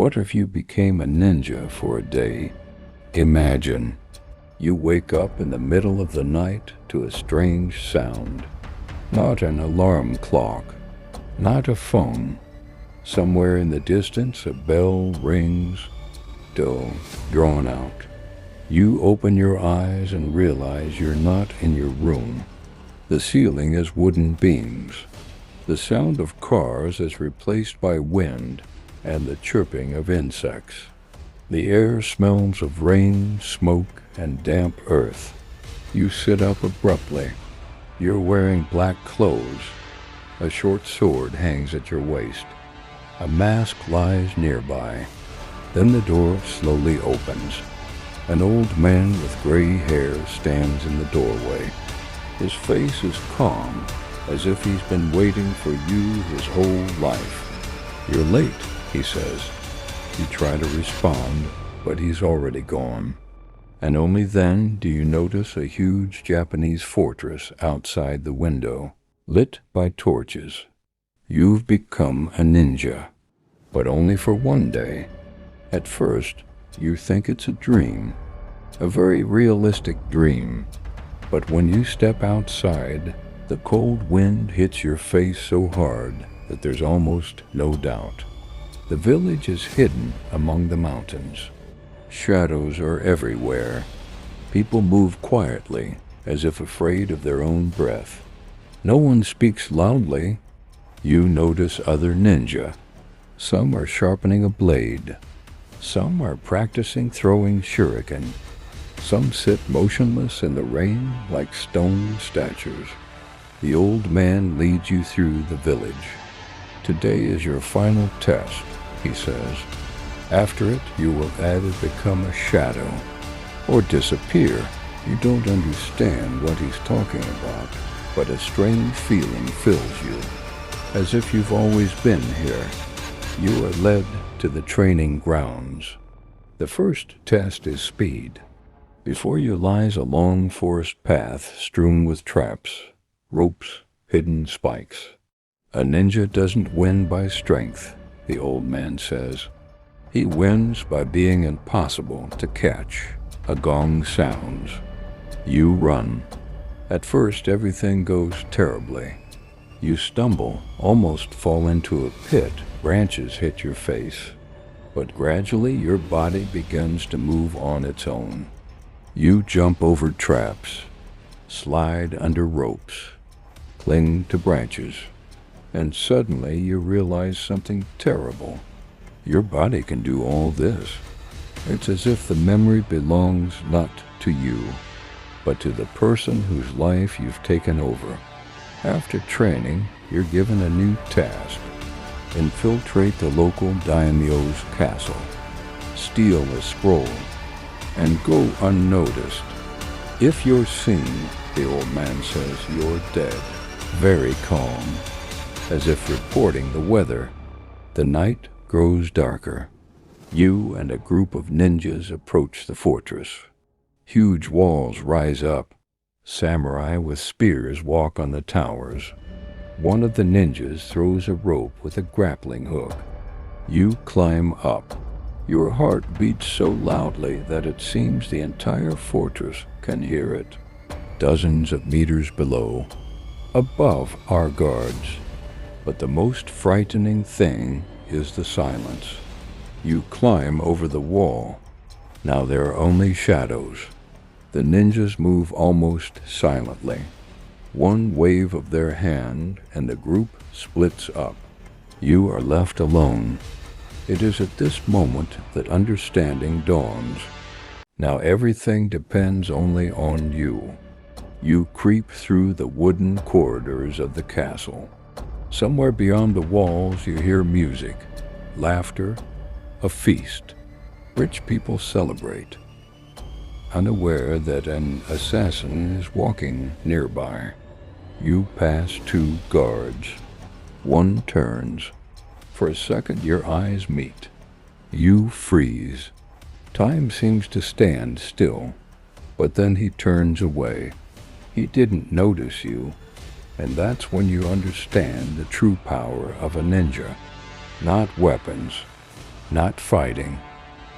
What if you became a ninja for a day? Imagine you wake up in the middle of the night to a strange sound. Not an alarm clock, not a phone. Somewhere in the distance a bell rings, dull, drawn out. You open your eyes and realize you're not in your room. The ceiling is wooden beams. The sound of cars is replaced by wind and the chirping of insects. The air smells of rain, smoke, and damp earth. You sit up abruptly. You're wearing black clothes. A short sword hangs at your waist. A mask lies nearby. Then the door slowly opens. An old man with gray hair stands in the doorway. His face is calm, as if he's been waiting for you his whole life. "You're late," he says. You try to respond, but he's already gone. And only then do you notice a huge Japanese fortress outside the window, lit by torches. You've become a ninja, but only for one day. At first, you think it's a dream, a very realistic dream. But when you step outside, the cold wind hits your face so hard that there's almost no doubt. The village is hidden among the mountains. Shadows are everywhere. People move quietly, as if afraid of their own breath. No one speaks loudly. You notice other ninja. Some are sharpening a blade. Some are practicing throwing shuriken. Some sit motionless in the rain like stone statues. The old man leads you through the village. "Today is your final test," he says. "After it, you will either become a shadow or disappear." You don't understand what he's talking about, but a strange feeling fills you, as if you've always been here. You are led to the training grounds. The first test is speed. Before you lies a long forest path strewn with traps, ropes, hidden spikes. "A ninja doesn't win by strength," the old man says. "He wins by being impossible to catch." A gong sounds. You run. At first, everything goes terribly. You stumble, almost fall into a pit. Branches hit your face. But gradually, your body begins to move on its own. You jump over traps, slide under ropes, cling to branches, and suddenly you realize something terrible. Your body can do all this. It's as if the memory belongs not to you, but to the person whose life you've taken over. After training, you're given a new task. Infiltrate the local daimyo's castle. Steal a scroll and go unnoticed. If you're seen, the old man says, you're dead. Very calm, as if reporting the weather. The night grows darker. You and a group of ninjas approach the fortress. Huge walls rise up. Samurai with spears walk on the towers. One of the ninjas throws a rope with a grappling hook. You climb up. Your heart beats so loudly that it seems the entire fortress can hear it. Dozens of meters below, above are guards. But the most frightening thing is the silence. You climb over the wall. Now there are only shadows. The ninjas move almost silently. One wave of their hand and the group splits up. You are left alone. It is at this moment that understanding dawns. Now everything depends only on you. You creep through the wooden corridors of the castle. Somewhere beyond the walls you hear music, laughter, a feast. Rich people celebrate, unaware that an assassin is walking nearby. You pass two guards. One turns. For a second your eyes meet. You freeze. Time seems to stand still, but then he turns away. He didn't notice you, and that's when you understand the true power of a ninja. Not weapons, Not fighting,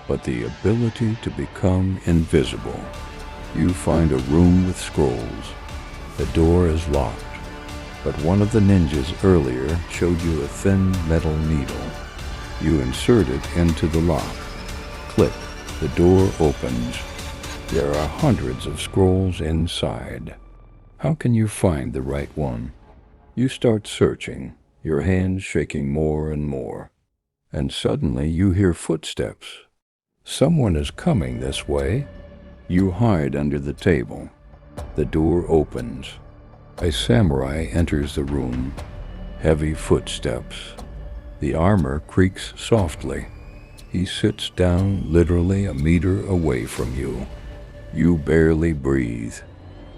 but the ability to become invisible. You find a room with scrolls. The door is locked, but one of the ninjas earlier showed you a thin metal needle. You insert it into the lock. Click. The door opens. There are hundreds of scrolls inside. How can you find the right one? You start searching, your hands shaking more and more. And suddenly you hear footsteps. Someone is coming this way. You hide under the table. The door opens. A samurai enters the room. Heavy footsteps. The armor creaks softly. He sits down literally a meter away from you. You barely breathe.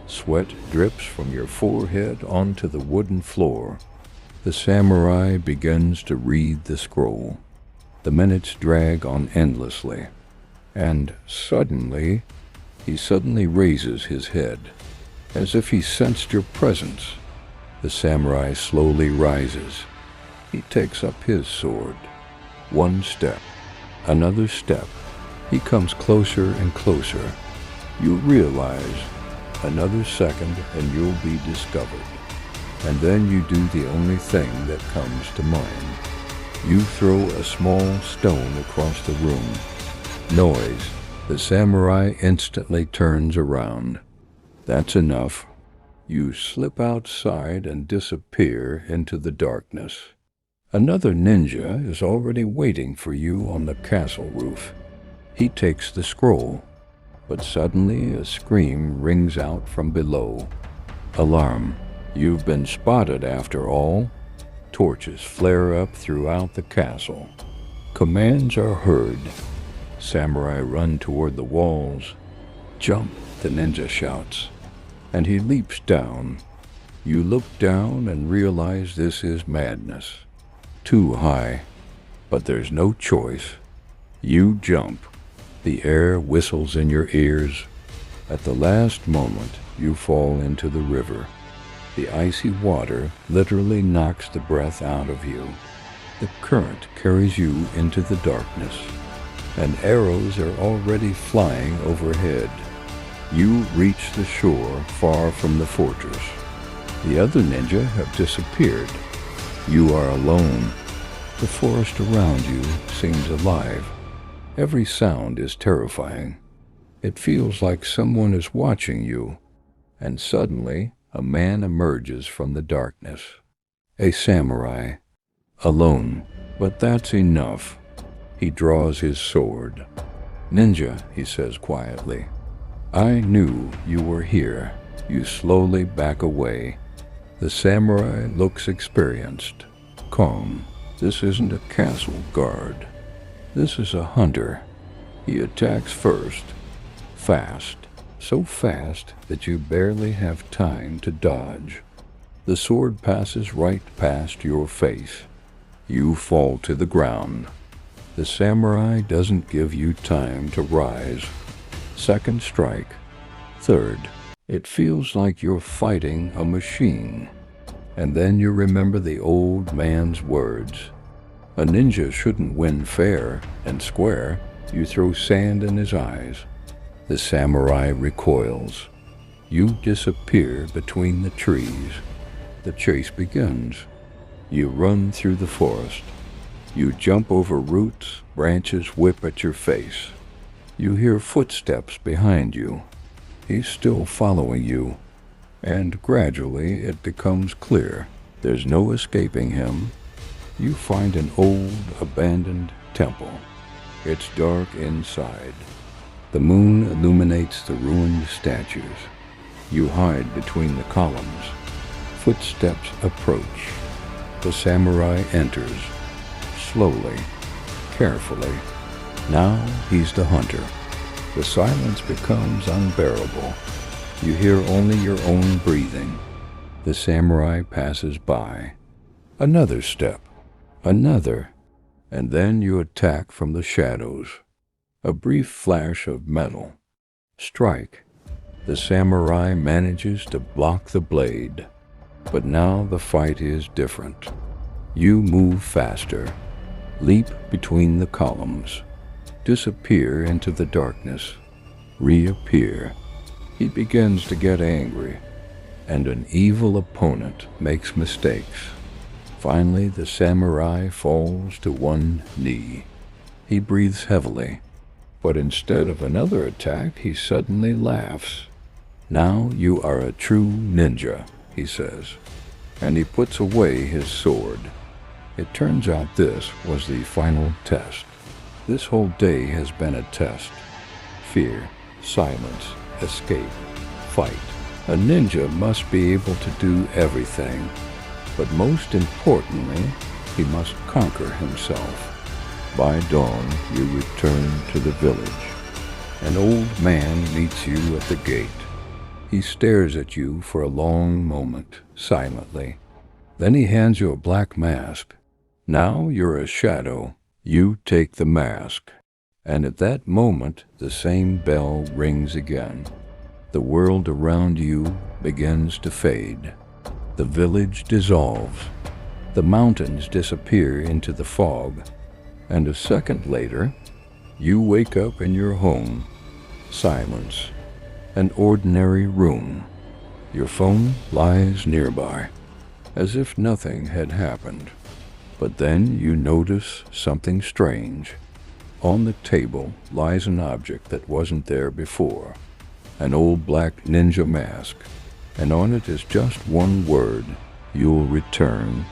Sweat drips from your forehead onto the wooden floor. The samurai begins to read the scroll. The minutes drag on endlessly. And suddenly, he raises his head, as if he sensed your presence. The samurai slowly rises. He takes up his sword. One step, another step. He comes closer and closer. You realize, another second and you'll be discovered. And then you do the only thing that comes to mind. You throw a small stone across the room. Noise. The samurai instantly turns around. That's enough. You slip outside and disappear into the darkness. Another ninja is already waiting for you on the castle roof. He takes the scroll, but suddenly a scream rings out from below. Alarm. You've been spotted after all. Torches flare up throughout the castle. Commands are heard. Samurai run toward the walls. Jump, the ninja shouts, and he leaps down. You look down and realize this is madness. Too high, but there's no choice. You jump. The air whistles in your ears. At the last moment, you fall into the river. The icy water literally knocks the breath out of you. The current carries you into the darkness, and arrows are already flying overhead. You reach the shore far from the fortress. The other ninja have disappeared. You are alone. The forest around you seems alive. Every sound is terrifying. It feels like someone is watching you. And suddenly, a man emerges from the darkness. A samurai. Alone. But that's enough. He draws his sword. Ninja, he says quietly. I knew you were here. You slowly back away. The samurai looks experienced. Calm. This isn't a castle guard. This is a hunter. He attacks first. Fast. So fast that you barely have time to dodge. The sword passes right past your face. You fall to the ground. The samurai doesn't give you time to rise. Second strike. Third. It feels like you're fighting a machine. And then you remember the old man's words. A ninja shouldn't win fair and square. You throw sand in his eyes. The samurai recoils. You disappear between the trees. The chase begins. You run through the forest. You jump over roots, branches whip at your face. You hear footsteps behind you. He's still following you. And gradually it becomes clear. There's no escaping him. You find an old, abandoned temple. It's dark inside. The moon illuminates the ruined statues. You hide between the columns. Footsteps approach. The samurai enters. Slowly, carefully. Now he's the hunter. The silence becomes unbearable. You hear only your own breathing. The samurai passes by. Another step. Another. And then you attack from the shadows. A brief flash of metal. Strike. The samurai manages to block the blade. But now the fight is different. You move faster. leap between the columns, disappear into the darkness, reappear. He begins to get angry, and an evil opponent makes mistakes. Finally, the samurai falls to one knee. He breathes heavily, but instead of another attack, he suddenly laughs. "Now you are a true ninja," he says, and he puts away his sword. It turns out this was the final test. This whole day has been a test. Fear, silence, escape, fight. A ninja must be able to do everything, but most importantly, he must conquer himself. By dawn, you return to the village. An old man meets you at the gate. He stares at you for a long moment, silently. Then he hands you a black mask. Now you're a shadow. You take the mask. And at that moment, the same bell rings again. The world around you begins to fade. The village dissolves. The mountains disappear into the fog. And a second later, you wake up in your home. Silence. An ordinary room. Your phone lies nearby, as if nothing had happened. But then you notice something strange. On the table lies an object that wasn't there before. An old black ninja mask, and on it is just one word: "You'll return